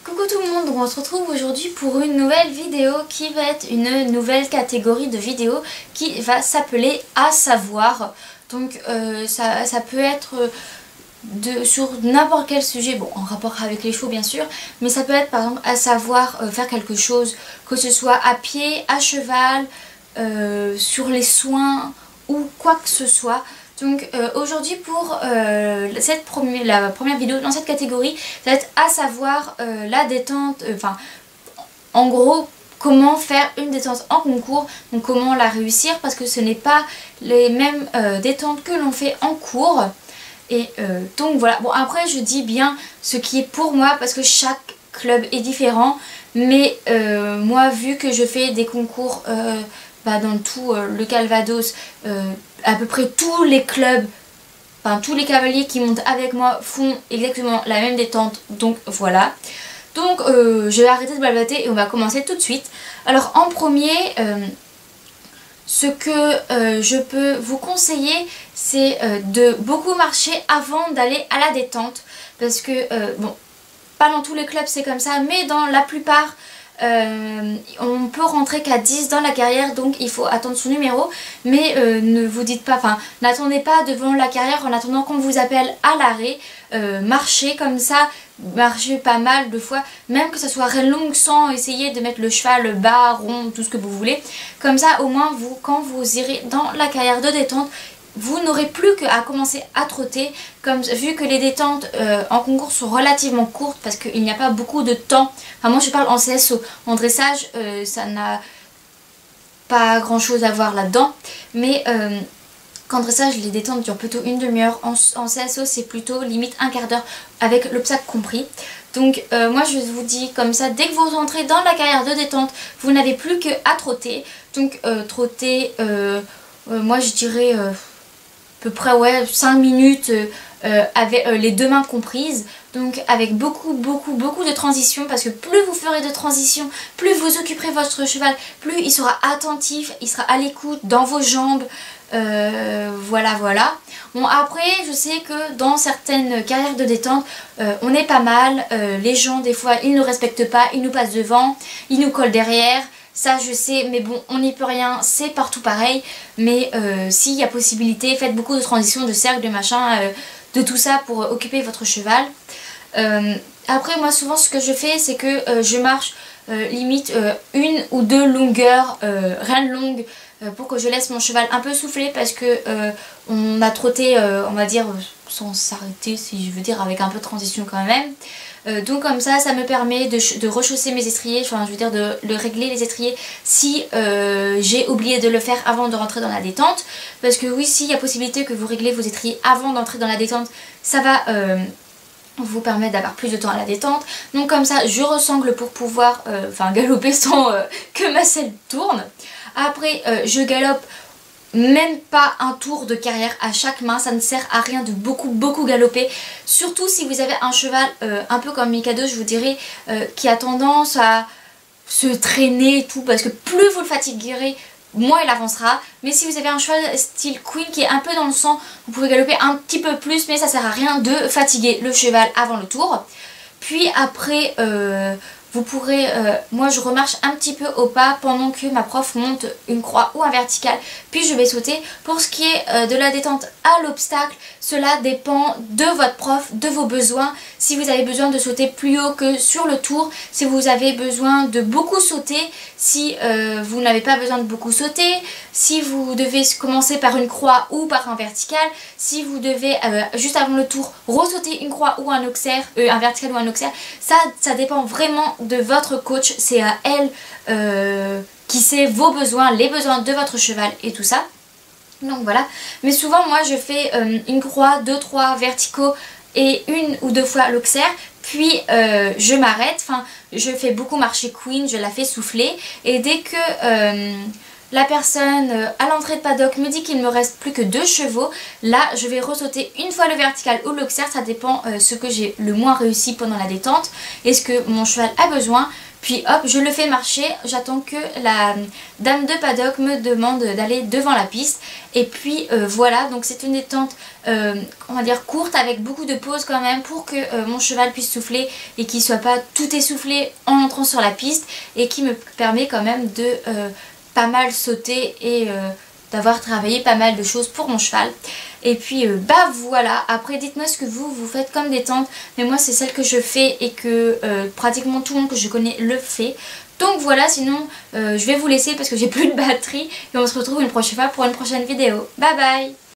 Coucou tout le monde, on se retrouve aujourd'hui pour une nouvelle vidéo qui va être une nouvelle catégorie de vidéos qui va s'appeler à savoir. Donc ça peut être sur n'importe quel sujet, bon en rapport avec les chevaux bien sûr, mais ça peut être par exemple à savoir faire quelque chose, que ce soit à pied, à cheval, sur les soins ou quoi que ce soit. Donc aujourd'hui pour la première vidéo dans cette catégorie, ça va être à savoir la détente, en gros comment faire une détente en concours, donc comment la réussir parce que ce n'est pas les mêmes détentes que l'on fait en cours. Et donc voilà, bon après je dis bien ce qui est pour moi parce que chaque club est différent, mais moi vu que je fais des concours dans tout le Calvados, à peu près tous les clubs, enfin tous les cavaliers qui montent avec moi font exactement la même détente, donc voilà. Donc je vais arrêter de blablater et on va commencer tout de suite. Alors en premier, ce que je peux vous conseiller, c'est de beaucoup marcher avant d'aller à la détente, parce que bon, pas dans tous les clubs c'est comme ça, mais dans la plupart on peut rentrer qu'à 10 dans la carrière, donc il faut attendre son numéro, mais ne vous dites pas, n'attendez pas devant la carrière en attendant qu'on vous appelle à l'arrêt. Marchez comme ça, marchez pas mal de fois, même que ça soit reine longue, sans essayer de mettre le cheval bas, rond, tout ce que vous voulez. Comme ça au moins vous, quand vous irez dans la carrière de détente, vous n'aurez plus qu'à commencer à trotter, vu que les détentes en concours sont relativement courtes parce qu'il n'y a pas beaucoup de temps. Enfin moi je parle en CSO, en dressage ça n'a pas grand chose à voir là-dedans, mais qu'en dressage les détentes durent plutôt une demi-heure, en CSO c'est plutôt limite un quart d'heure avec l'obstacle compris. Donc moi je vous dis comme ça, dès que vous rentrez dans la carrière de détente, vous n'avez plus qu'à trotter. Donc trotter, moi je dirais à peu près 5 minutes avec les deux mains comprises, donc avec beaucoup de transitions, parce que plus vous ferez de transitions, plus vous occuperez votre cheval, plus il sera attentif, il sera à l'écoute dans vos jambes, voilà. Bon après je sais que dans certaines carrières de détente on est pas mal, les gens des fois ils ne respectent pas, ils nous passent devant, ils nous collent derrière. Ça je sais, mais bon on n'y peut rien, c'est partout pareil. Mais s'il y a possibilité, faites beaucoup de transitions, de cercles, de machin, de tout ça pour occuper votre cheval. Après moi souvent ce que je fais c'est que je marche limite une ou deux longueurs, rien de longue, pour que je laisse mon cheval un peu souffler, parce que on a trotté on va dire sans s'arrêter, si je veux dire, avec un peu de transition quand même. Donc comme ça me permet de rechausser mes étriers, enfin je veux dire de régler les étriers si j'ai oublié de le faire avant de rentrer dans la détente. Parce que oui, s'il y a possibilité que vous réglez vos étriers avant d'entrer dans la détente, ça va vous permettre d'avoir plus de temps à la détente. Donc comme ça je ressangle pour pouvoir galoper sans que ma selle tourne. Après je galope même pas un tour de carrière à chaque main, ça ne sert à rien de beaucoup galoper, surtout si vous avez un cheval un peu comme Mikado, je vous dirais, qui a tendance à se traîner et tout, parce que plus vous le fatiguerez, moins il avancera. Mais si vous avez un cheval style Queen qui est un peu dans le sang, vous pouvez galoper un petit peu plus, mais ça sert à rien de fatiguer le cheval avant le tour. Puis après vous pourrez, moi je remarche un petit peu au pas pendant que ma prof monte une croix ou un vertical, puis je vais sauter. Pour ce qui est de la détente à l'obstacle, cela dépend de votre prof, de vos besoins. Si vous avez besoin de sauter plus haut que sur le tour, si vous avez besoin de beaucoup sauter, si vous n'avez pas besoin de beaucoup sauter, si vous devez commencer par une croix ou par un vertical, si vous devez juste avant le tour ressauter une croix ou un auxerre, un vertical ou un auxerre, ça dépend vraiment de votre coach, c'est à elle qui sait vos besoins, les besoins de votre cheval et tout ça. Donc voilà, mais souvent moi je fais une croix, 2-3 verticaux et une ou deux fois l'auxerre, puis je m'arrête, je fais beaucoup marcher Queen, je la fais souffler, et dès que la personne à l'entrée de paddock me dit qu'il me reste plus que 2 chevaux, là je vais ressauter une fois le vertical ou l'auxerre, ça dépend ce que j'ai le moins réussi pendant la détente et ce que mon cheval a besoin. Puis hop, je le fais marcher, j'attends que la dame de paddock me demande d'aller devant la piste. Et puis voilà, donc c'est une détente on va dire courte avec beaucoup de pauses quand même pour que mon cheval puisse souffler et qu'il soit pas tout essoufflé en entrant sur la piste, et qui me permet quand même de pas mal sauter et d'avoir travaillé pas mal de choses pour mon cheval. Et puis bah voilà, après dites-moi ce que vous faites comme détente, mais moi c'est celle que je fais et que pratiquement tout le monde que je connais le fait. Donc voilà, sinon je vais vous laisser parce que j'ai plus de batterie, et on se retrouve une prochaine fois pour une prochaine vidéo. Bye bye!